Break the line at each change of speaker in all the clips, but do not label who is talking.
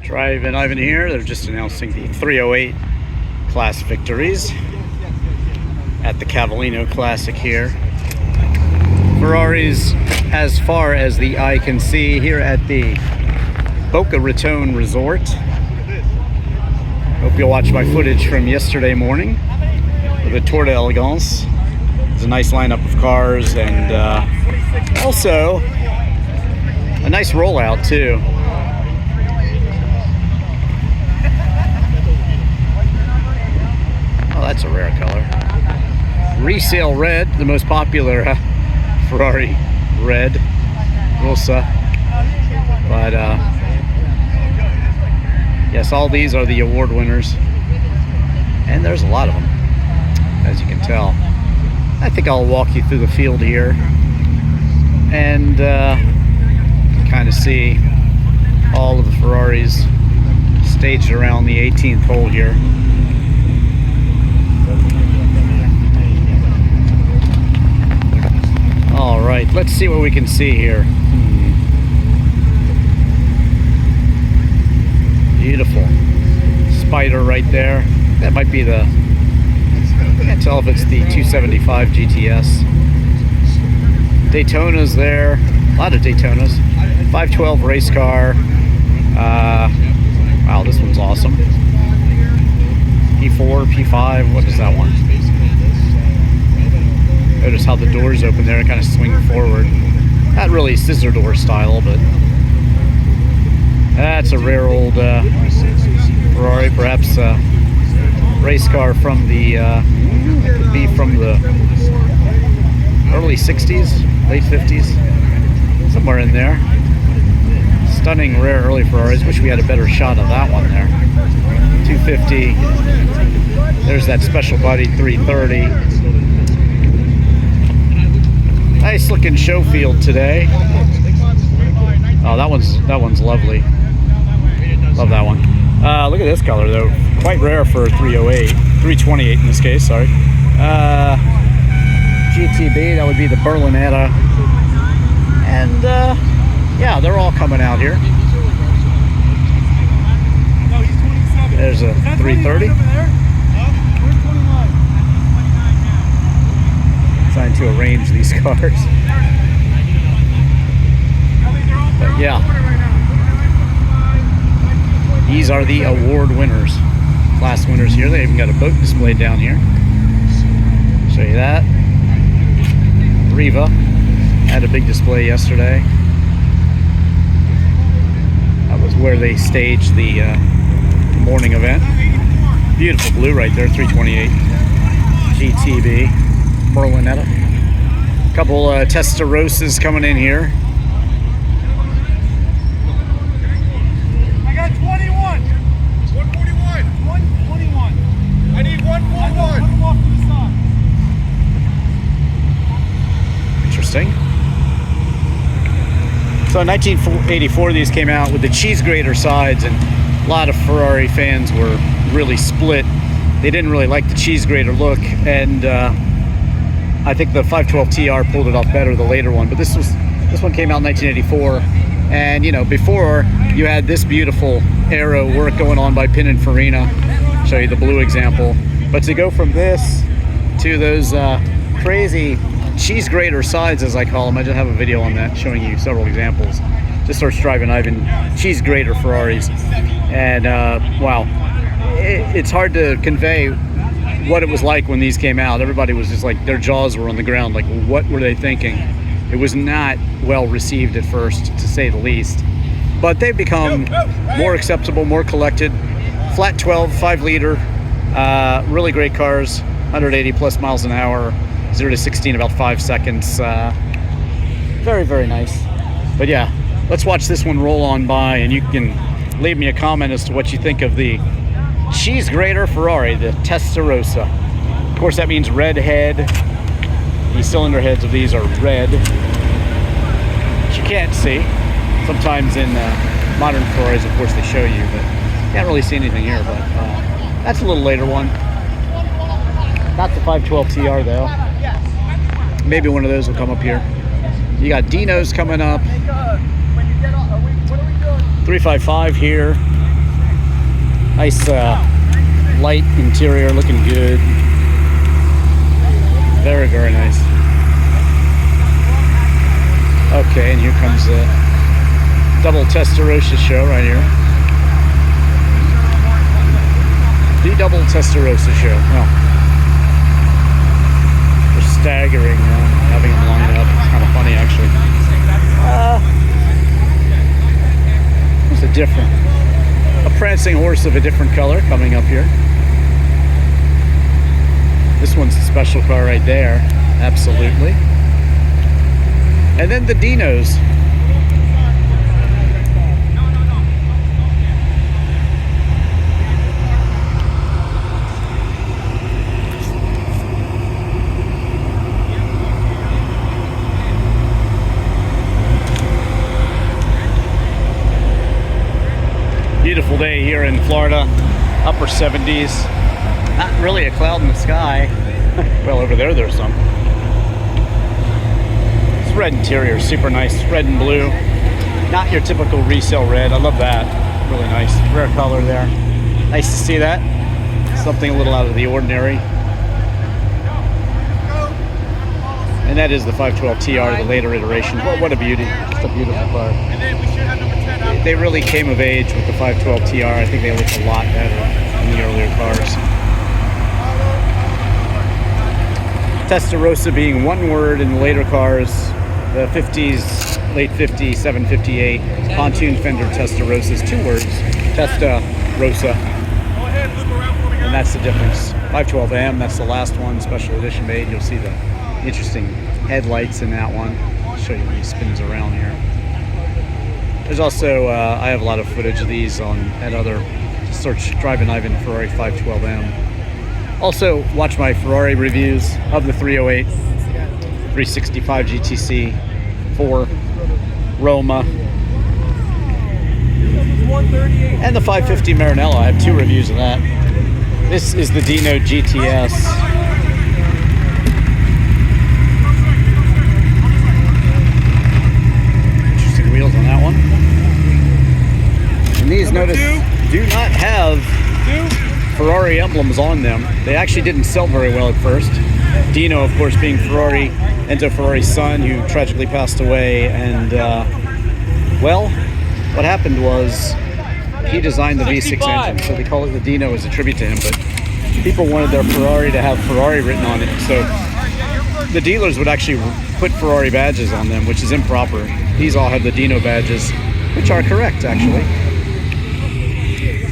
Drivin Ivan here. They're just announcing the 308 class victories at the Cavalino Classic here. Ferraris as far as the eye can see here at the Boca Raton Resort. Hope you'll watch my footage from yesterday morning with the Tour d'Elegance. It's a nice lineup of cars and also a nice rollout too. Oh, that's a rare color. Resale red, the most popular Ferrari red, Rossa. But yes, all these are the award winners, and there's a lot of them, as you can tell. I think I'll walk you through the field here and kind of see all of the Ferraris staged around the 18th hole here. All right, let's see what we can see here. Beautiful spider right there. That might be the, I can't tell if it's the 275 GTS. Daytona's there, a lot of Daytonas. 512 race car. Wow, this one's awesome. P4, P5, what is that one? Notice how the doors open there and kind of swing forward. Not really scissor door style, but that's a rare old Ferrari, perhaps a race car from the, it could be from the early 60s, late 50s, somewhere in there. Stunning rare early Ferraris. Wish we had a better shot of that one there. 250. There's that special body 330. Nice looking show field today. Oh, that one's lovely. Love that one. Look at this color though. Quite rare for a 308. 328 in this case, sorry. GTB, that would be the Berlinetta. And yeah, they're all coming out here. There's a 330. Trying to arrange these cars. But yeah, these are the award winners, class winners here. They even got a boat displayed down here. Show you that. Riva had a big display yesterday. That was where they staged the morning event. Beautiful blue right there, 328 GTB. Berlinetta. A couple Tessterosas coming in here.
I got 21. 141. 121. I need 141. Put them off to the side.
Interesting. So in 1984, these came out with the cheese grater sides, and a lot of Ferrari fans were really split. They didn't really like the cheese grater look, and I think the 512 TR pulled it off better, the later one. But this one came out in 1984, and you know, before you had this beautiful aero work going on by Pininfarina. Show you the blue example. But to go from this to those crazy cheese grater sides, as I call them, I just have a video on that showing you several examples. Just search Drivin Ivan cheese grater Ferraris, and wow, it's hard to convey what it was like when these came out. Everybody was just like, their jaws were on the ground, like what were they thinking? It was not well received at first, to say the least, but they've become more acceptable, more collected. Flat 12, 5 liter, really great cars, 180 plus miles an hour, 0 to 16 about 5 seconds. Very, very nice. But yeah, let's watch this one roll on by, and you can leave me a comment as to what you think of the cheese grater Ferrari, the Tessterosa. Of course, that means red head. The cylinder heads of these are red, which you can't see. Sometimes in modern Ferraris, of course, they show you, but can't really see anything here. But that's a little later one. Not the 512 TR though. Maybe one of those will come up here. You got Dinos coming up. 355 here. Nice light interior, looking good. Very, very nice. Okay, and here comes the double Tessterosa show right here. The double Tessterosa show. Well, they're staggering, having them lined up. It's kind of funny, actually. There's a prancing horse of a different color coming up here. This one's a special car right there, absolutely. And then the Dinos. Beautiful day here in Florida, upper 70s. Not really a cloud in the sky. Well, over there, there's some. It's red interior, super nice, red and blue. Not your typical resale red. I love that. Really nice, rare color there. Nice to see that. Something a little out of the ordinary. And that is the 512 TR, the later iteration. Well, what a beauty. Just a beautiful car. They really came of age with the 512 TR. I think they looked a lot better than the earlier cars. Tessterosa being one word in the later cars. The 50s, late 50s, 758. Pontoon fender Tessterosas, two words. Tessterosa. And that's the difference. 512M, that's the last one, special edition made. You'll see the interesting headlights in that one. I'll show you when he spins around here. There's also, I have a lot of footage of these at other, search Drivin Ivan Ferrari 512M. Also, watch my Ferrari reviews of the 308, 365 GTC, 4, Roma, and the 550 Maranello. I have 2 reviews of that. This is the Dino GTS. Interesting wheels on that one. And these, notice, do not have Ferrari emblems on them. They actually didn't sell very well at first. Dino, of course, being Enzo Ferrari's son, who tragically passed away. And, well, what happened was he designed the V6 engine, so they call it the Dino as a tribute to him. But people wanted their Ferrari to have Ferrari written on it. So the dealers would actually put Ferrari badges on them, which is improper. These all have the Dino badges, which are correct, actually.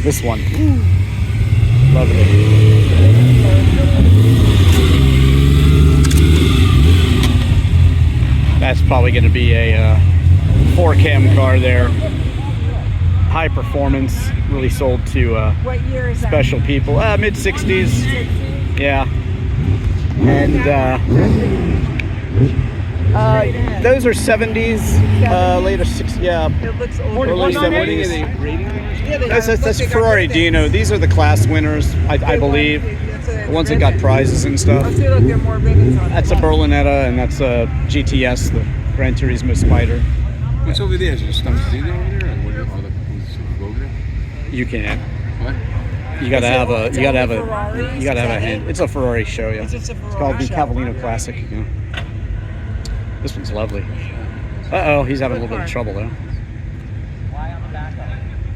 This one. Love it. That's probably going to be a 4-cam car there. High performance, really sold to
what year is
special
that?
people. Mid-60s. Yeah. And those are 70s, later 60s. Yeah.
It looks old.
Early 70s. That's Ferrari Dino. These are the class winners, I believe. The ones that got prizes and stuff.
Let's see, look, there are more ribbons on it.
That's a Berlinetta, and that's a GTS, the Gran Turismo Spider.
What's over there? Is there some Zeno over there? Or what are all the over there?
You can't.
What?
You gotta have a
Ferrari?
hand. It's a Ferrari show, yeah.
It's a
It's
Ferrari
called the
show.
Cavallino Classic. You know. This one's lovely. Uh-oh, he's having a little bit of trouble though.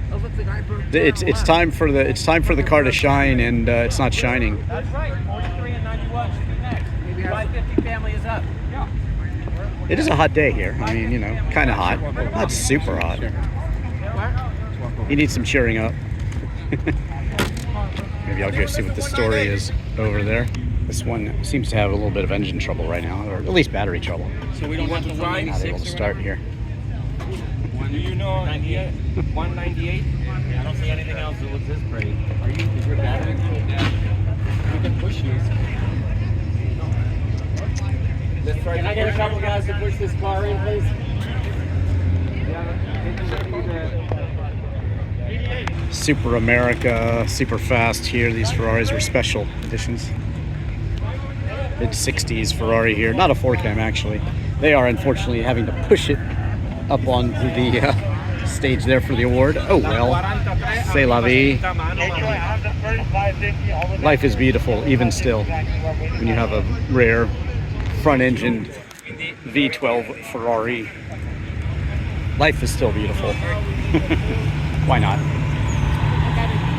Oh, look, the guy broke
It's time for the car to shine, and it's not shining.
That's right. 43 and 91 should be next. 550 family is up. Yeah.
It is a hot day here. I mean, you know, kind of hot. Not super hot. You need some cheering up. Maybe I'll go see what the story is over there. This one seems to have a little bit of engine trouble right now, or at least battery trouble.
So we don't want to ride.
Not able to start here.
Do you know 98? 198? I don't see anything else that looks this pretty. Are you? Is your battery? Yeah. We can push these. Let's try. Can I get a couple guys to push this car in, please?
Super America, super fast here. These Ferraris were special editions. Mid-60s Ferrari here. Not a 4-cam, actually. They are, unfortunately, having to push it up onto the stage there for the award. Oh well, c'est la vie. Life is beautiful, even still, when you have a rare front-engined V12 Ferrari. Life is still beautiful. Why not?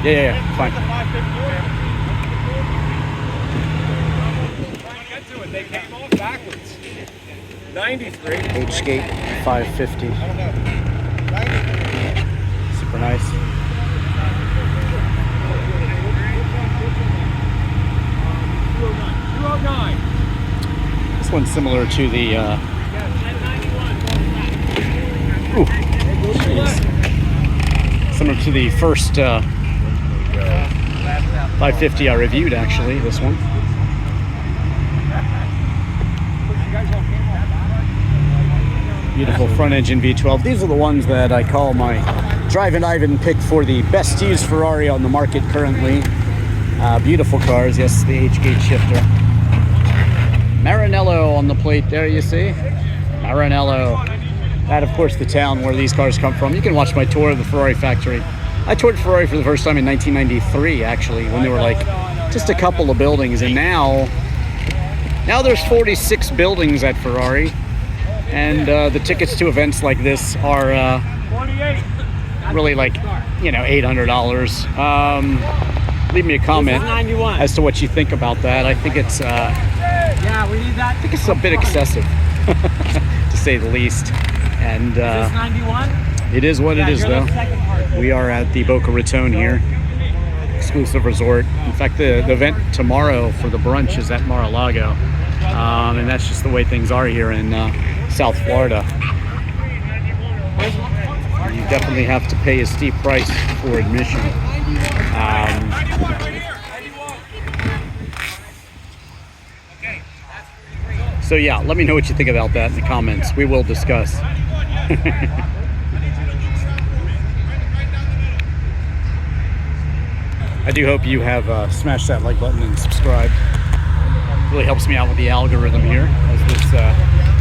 Yeah, fine.
They came off backwards. 93.
H-Skate 550. Super nice. This one's similar to the similar to the first 550 I reviewed, actually, this one. Beautiful front engine V12. These are the ones that I call my Drivin Ivan pick for the best used Ferrari on the market currently. Beautiful cars. Yes, the H-gate shifter. Maranello on the plate there, you see? Maranello. That, of course, the town where these cars come from. You can watch my tour of the Ferrari factory. I toured Ferrari for the first time in 1993, actually, when there were like just a couple of buildings. And now there's 46 buildings at Ferrari. And the tickets to events like this are really like, you know, $800. Leave me a comment as to what you think about that. I think it's
Yeah, we need that.
I think it's a bit excessive, to say the least. And
Is this 91?
it is what it is,
you're
though.
the second part.
We are at the Boca Raton here, exclusive resort. In fact, the event tomorrow for the brunch is at Mar-a-Lago, and that's just the way things are here in South Florida. You definitely have to pay a steep price for admission. So yeah, let me know what you think about that in the comments. We will discuss. I do hope you have smashed that like button and subscribed. Really helps me out with the algorithm here, as this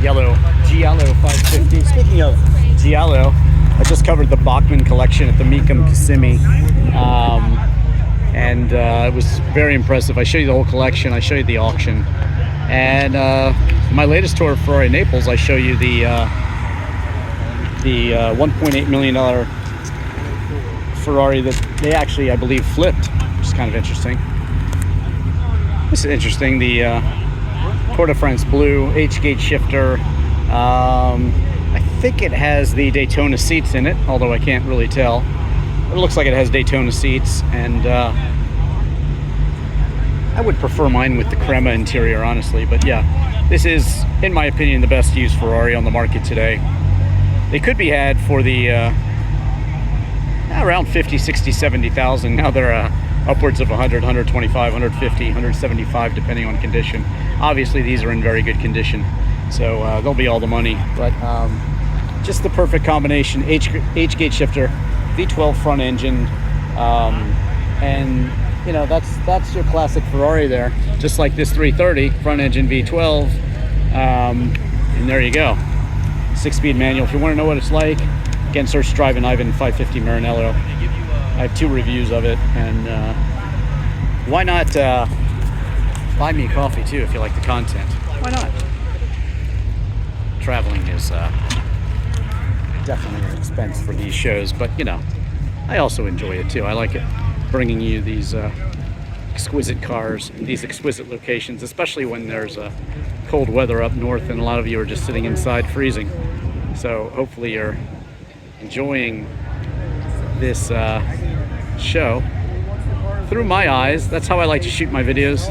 yellow Giallo 550. Speaking of Giallo, I just covered the Bachmann collection at the Mecum Kissimmee, and it was very impressive. I show you the whole collection, I show you the auction, and my latest tour of Ferrari Naples, I show you the $1.8 million Ferrari that they actually, I believe, flipped, which is kind of interesting. This is interesting, the Tour de France Blue H-gate shifter. I think it has the Daytona seats in it, although I can't really tell. It looks like it has Daytona seats, and I would prefer mine with the Crema interior, honestly. But yeah, this is, in my opinion, the best used Ferrari on the market today. They could be had for the around 50, 60, 70,000. Now they're upwards of 100, 125, 150, 175, depending on condition. Obviously, these are in very good condition, so they'll be all the money. But just the perfect combination: H-gate shifter, V12 front engine, and you know, that's your classic Ferrari there. Just like this 330 front engine V12, and there you go. 6-speed manual. If you want to know what it's like, again, search Drivin Ivan 550 Maranello. I have 2 reviews of it, and why not buy me a coffee too if you like the content? Why not? Traveling is definitely an expense for these shows, but you know, I also enjoy it too. I like it, bringing you these exquisite cars, these exquisite locations, especially when there's cold weather up north and a lot of you are just sitting inside freezing. So hopefully you're enjoying this show through my eyes. That's how I like to shoot my videos,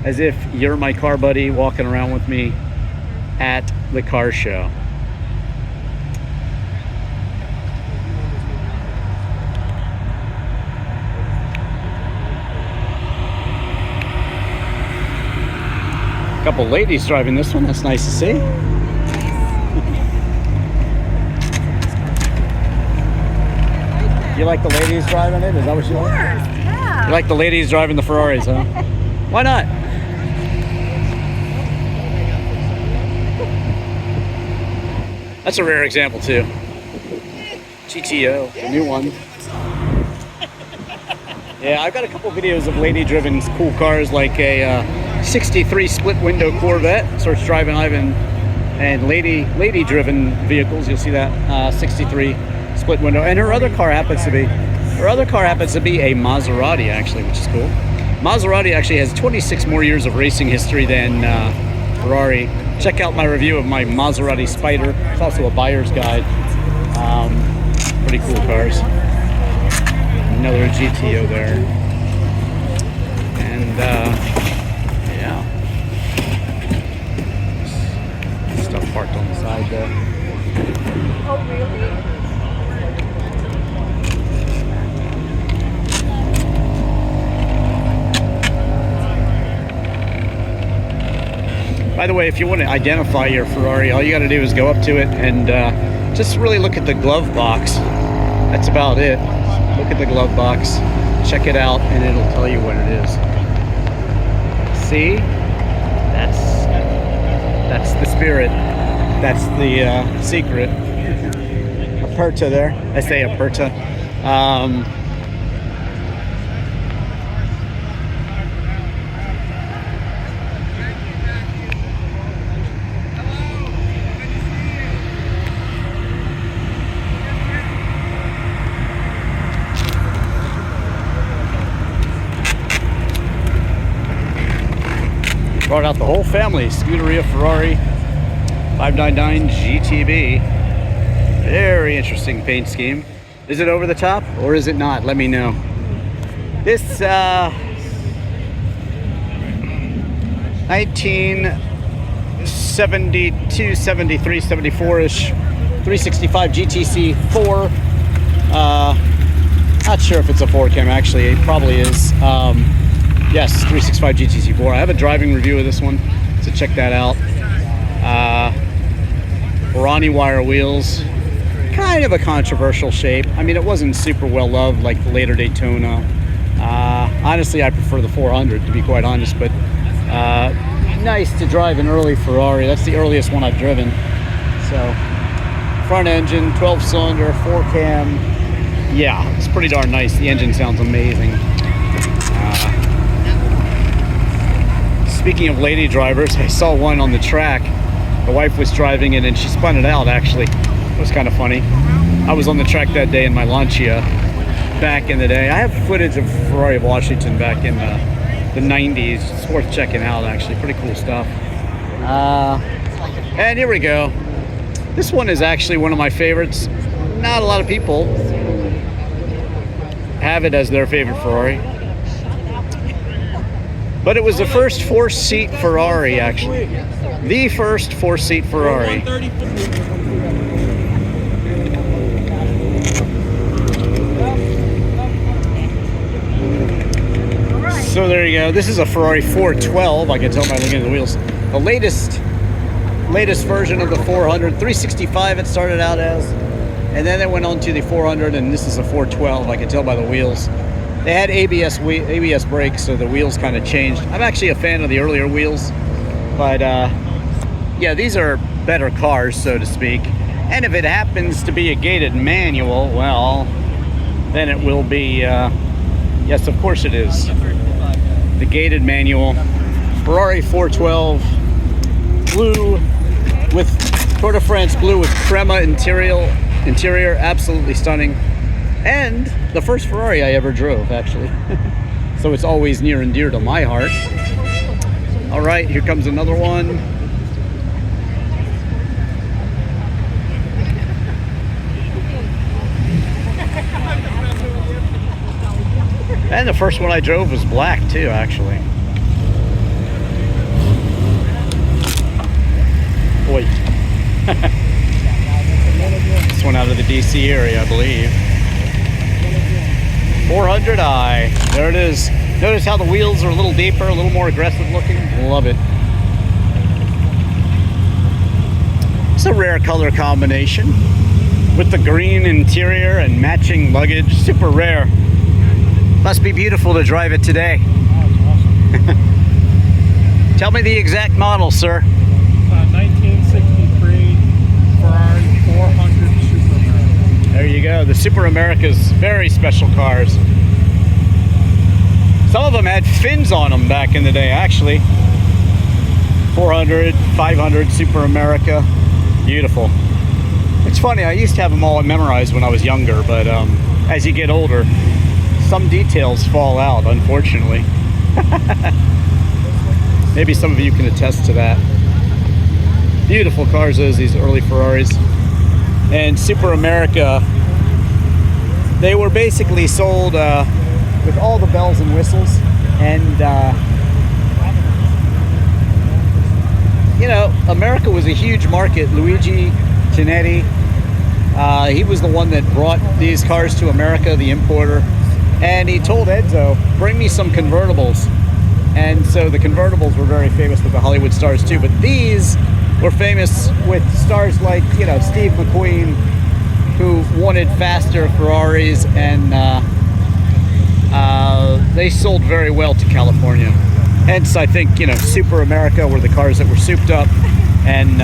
as if you're my car buddy walking around with me at the car show. A couple ladies driving this one. That's nice to see. You like the ladies driving it? Is that what you like?
Yeah.
You like the ladies driving the Ferraris, huh? Why not? That's a rare example too. GTO, the new one. Yeah, I've got a couple videos of lady-driven cool cars, like a 63 split-window Corvette. Search Drivin Ivan and lady-driven vehicles. You'll see that 63 split-window. And her other car happens to be a Maserati, actually, which is cool. Maserati actually has 26 more years of racing history than Ferrari. Check out my review of my Maserati Spider. It's also a buyer's guide. Pretty cool cars. Another GTO there. And yeah. Stuff parked on the side there.
Oh, really?
By the way, if you want to identify your Ferrari, all you got to do is go up to it and just really look at the glove box. That's about it. Look at the glove box, check it out, and it'll tell you what it is. See? That's the spirit. That's the secret. Aperta there. I say Aperta. Brought out the whole family. Scuderia Ferrari 599 GTB. Very interesting paint scheme. Is it over the top or is it not? Let me know. This 1972, 73, 74-ish 365 GTC 4. Not sure if it's a 4 cam, actually. It probably is. Yes, 365 GTC4. I have a driving review of this one, so check that out. Ferrari wire wheels. Kind of a controversial shape. I mean, it wasn't super well loved like the later Daytona. Honestly, I prefer the 400, to be quite honest, but nice to drive an early Ferrari. That's the earliest one I've driven. So, front engine, 12-cylinder, 4 cam. Yeah, it's pretty darn nice. The engine sounds amazing. Speaking of lady drivers, I saw one on the track. The wife was driving it and she spun it out, actually. It was kind of funny. I was on the track that day in my Lancia back in the day. I have footage of Ferrari of Washington back in the 90s. It's worth checking out, actually. Pretty cool stuff. And here we go. This one is actually one of my favorites. Not a lot of people have it as their favorite Ferrari. But it was the first 4-seat Ferrari, actually. The first 4-seat Ferrari. So there you go. This is a Ferrari 412. I can tell by looking at the wheels. The latest version of the 400. 365 it started out as. And then it went on to the 400, and this is a 412. I can tell by the wheels. They had ABS brakes, so the wheels kind of changed. I'm actually a fan of the earlier wheels, but yeah, these are better cars, so to speak. And if it happens to be a gated manual, well, then it will be, yes, of course it is. The gated manual, Ferrari 412, blue with Tour de France blue with crema interior, absolutely stunning. And the first Ferrari I ever drove, actually. So it's always near and dear to my heart. All right, here comes another one. And the first one I drove was black too, actually. Boy. This one out of the DC area, I believe. 400i. There it is. Notice how the wheels are a little deeper, a little more aggressive looking. Love it. It's a rare color combination with the green interior and matching luggage. Super rare. Must be beautiful to drive it today. Tell me the exact model, sir.
1963 Ferrari 400 Superbird.
There you go. The Super Americas, very special cars. Some of them had fins on them back in the day, actually. 400, 500 Super America. Beautiful. It's funny, I used to have them all memorized when I was younger, but as you get older, some details fall out, unfortunately. Maybe some of you can attest to that. Beautiful cars, these early Ferraris. And Super America, they were basically sold with all the bells and whistles. And, you know, America was a huge market. Luigi Chinetti, he was the one that brought these cars to America, the importer. And he told Enzo, bring me some convertibles. And so the convertibles were very famous with the Hollywood stars too. But these were famous with stars like, you know, Steve McQueen, who wanted faster Ferraris, and they sold very well to California. Hence, I think, you know, Super America were the cars that were souped up and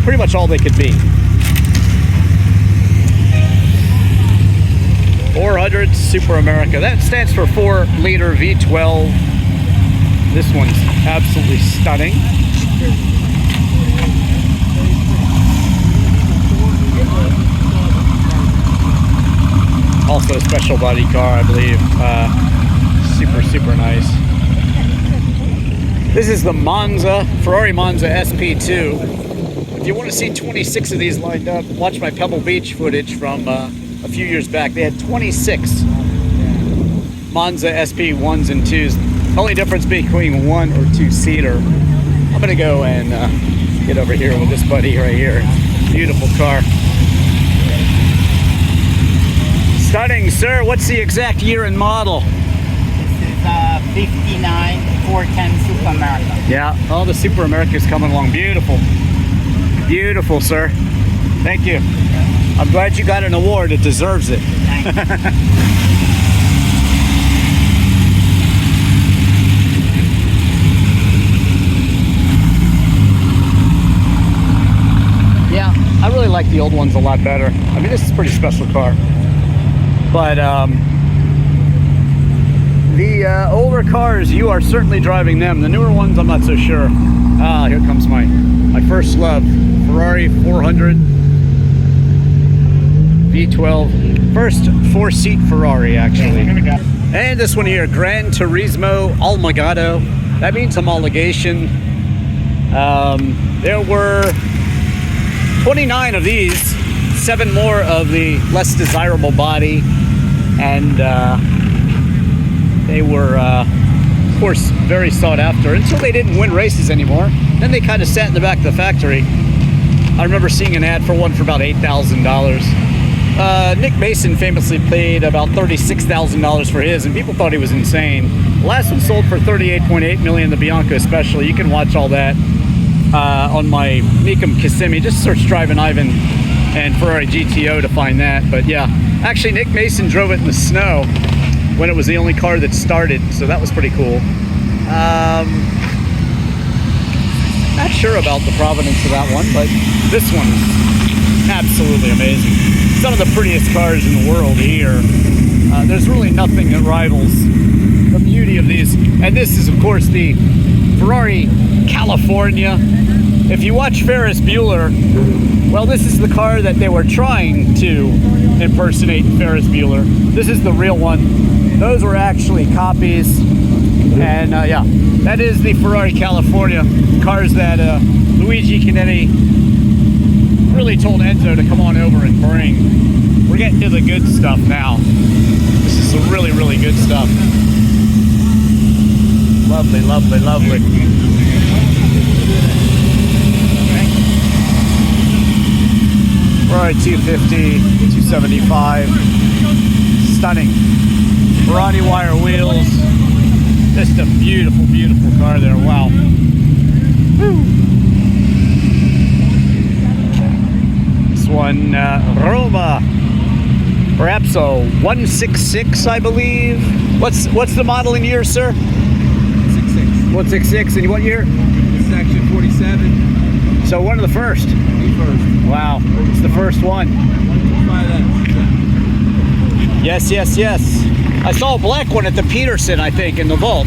pretty much all they could be. 400 Super America. That stands for 4-liter V12. This one's absolutely stunning. Also a special body car, I believe. Super, super nice. This is the Monza, Ferrari Monza SP2. If you want to see 26 of these lined up, watch my Pebble Beach footage from a few years back. They had 26 Monza SP 1s and 2s. Only difference between 1 or 2-seater. I'm gonna go and get over here with this buddy right here. Beautiful car. Stunning, sir. What's the exact year and model?
This is 59 410 Super America.
Yeah, all the Super Americas coming along. Beautiful. Beautiful, sir. Thank you. I'm glad you got an award. It deserves it. Yeah, I really like the old ones a lot better. I mean, this is a pretty special car. But the older cars, you are certainly driving them. The newer ones, I'm not so sure. Ah, here comes my first love. Ferrari 400 V12. First 4-seat Ferrari, actually. And this one here, Gran Turismo Almagato. That means homologation. There were 29 of these, 7 more of the less desirable body, and they were, of course, very sought after until they didn't win races anymore. Then they kind of sat in the back of the factory. I remember seeing an ad for one for about $8,000. Nick Mason famously paid about $36,000 for his, and people thought he was insane. The last one sold for $38.8 million, the Bianca especially. You can watch all that on my Mikum Kissimmee. Just search Drivin Ivan and Ferrari GTO to find that. But yeah, actually Nick Mason drove it in the snow when it was the only car that started, so that was pretty cool. Not sure about the provenance of that one, but this one is absolutely amazing. Some of the prettiest cars in the world here. There's really nothing that rivals the beauty of these. And this is, of course, the Ferrari California. If you watch Ferris Bueller, well, this is the car that they were trying to impersonate Ferris Bueller. This is the real one. Those were actually copies. And yeah, that is the Ferrari California. Cars that Luigi Chinetti really told Enzo to come on over and bring. We're getting to the good stuff now. This is the really, really good stuff. Lovely, lovely, lovely. Ferrari 250, 275. Stunning. Ferrari wire wheels. Just a beautiful, beautiful car there. Wow. Woo. This one, Roma. Perhaps a 166, I believe. What's the model in year, sir?
166.
166. And what year?
Section 47.
So one of the first. Wow, it's the first one. Yes, yes, yes. I saw a black one at the Peterson, I think, in the vault.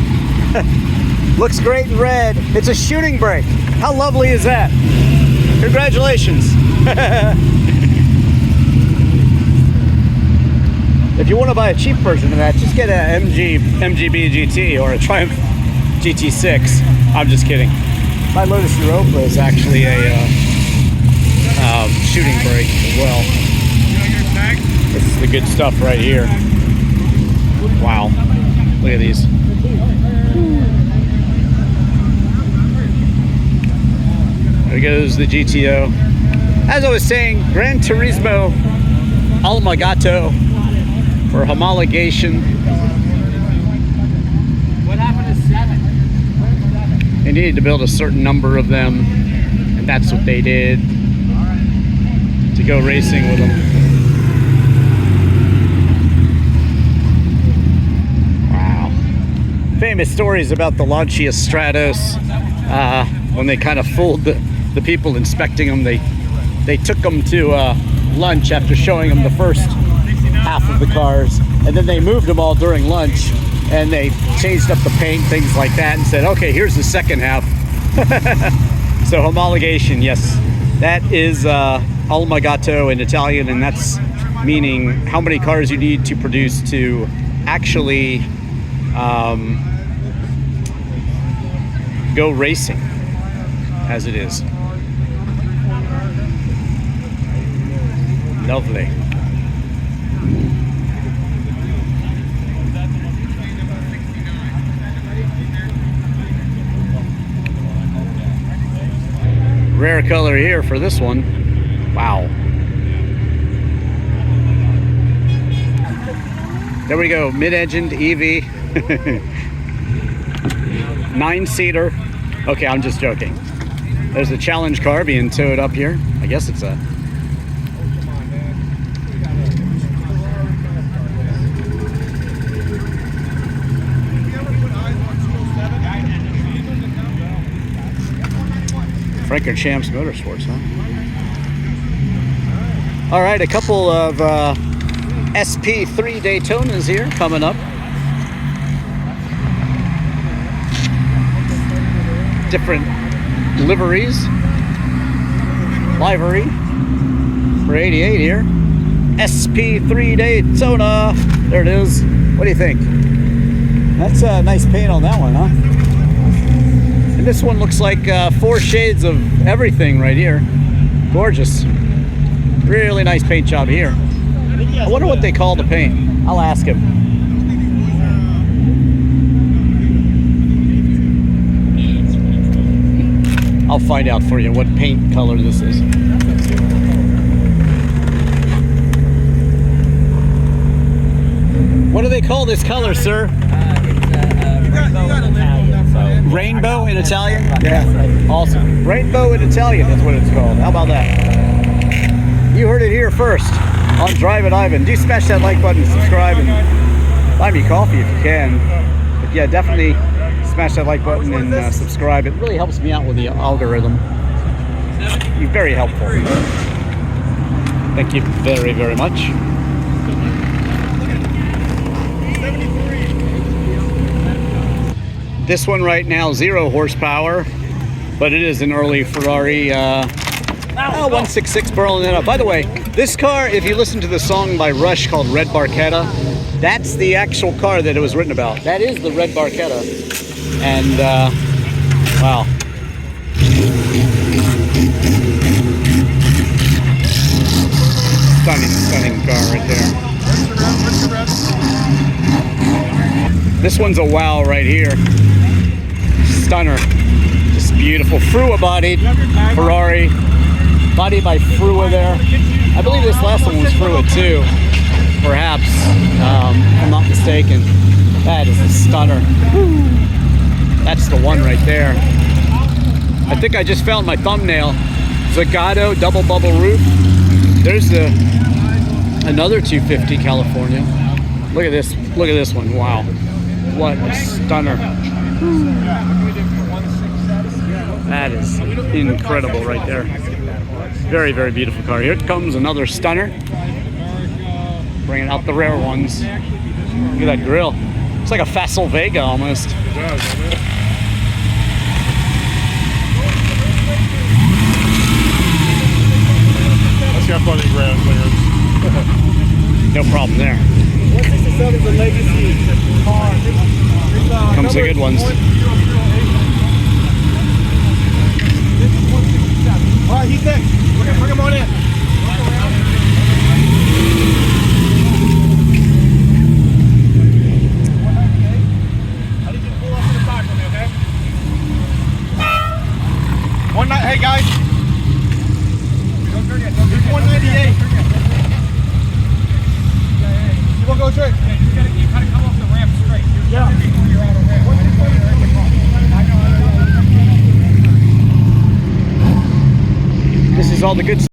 Looks great in red. It's a shooting brake. How lovely is that? Congratulations. If you want to buy a cheap version of that, just get a MGB GT or a Triumph GT6. I'm just kidding. My Lotus Europa is actually a shooting brake as well. This is the good stuff right here. Wow. Look at these. There goes the GTO. As I was saying, Gran Turismo Almagato for homologation.
What happened to 7?
They needed to build a certain number of them, and that's what they did to go racing with them. Wow. Famous stories about the Lancia Stratos. When they kind of fooled the people inspecting them, they took them to lunch after showing them the first half of the cars, and then they moved them all during lunch, and they changed up the paint, things like that, and said, okay, here's the second half. So homologation, yes, that is Almagato in Italian, and that's meaning how many cars you need to produce to actually go racing, as it is. Lovely. Rare color here for this one. Wow. There we go, mid-engined EV. 9-seater. Okay, I'm just joking. There's a challenge car being towed up here. I guess it's a... Francorchamps Motorsports, huh? All right, a couple of SP3 Daytonas here coming up. Different liveries. Livery for 88 here. SP3 Daytona. There it is. What do you think? That's a nice paint on that one, huh? And this one looks like 4 shades of everything right here. Gorgeous. Really nice paint job here. I wonder what they call the paint. I'll ask him. I'll find out for you what paint color this is. What do they call this color, sir? Rainbow in Italian? Yeah. Awesome. Rainbow in Italian is what it's called. How about that? You heard it here first on Drivin Ivan. Do smash that like button, subscribe, and buy me coffee if you can. But yeah, definitely smash that like button and subscribe. It really helps me out with the algorithm. You're very helpful. Thank you very, very much. This one right now, 0 horsepower, but it is an early Ferrari 166 Berlinetta. By the way, this car, if you listen to the song by Rush called Red Barchetta, that's the actual car that it was written about. That is the Red Barchetta. And, wow. Stunning car right there. This one's a wow right here. Stunner. Just beautiful. Frua bodied Ferrari. Bodied by Frua there. I believe this last one was Frua too. Perhaps. If I'm not mistaken. That is a stunner. That's the one right there. I think I just found my thumbnail. Zagato double bubble roof. There's another 250 California. Look at this. Look at this one. Wow. What a stunner. That is incredible right there. Very, very beautiful car. Here comes another stunner. Bringing out the rare ones. Look at that grill. It's like a Facel Vega almost.
Let's got funny ground clearance.
No problem there.
167 is a legacy car.
Comes the good ones.
All right, he's next. Bring him on in. I need you to pull up to the side for me, okay? Hey guys. Don't turn yet. 198. You want to go straight? Yeah, you gotta come off the ramp straight. Yeah. Before you're on the ramp.
This is all the good stuff.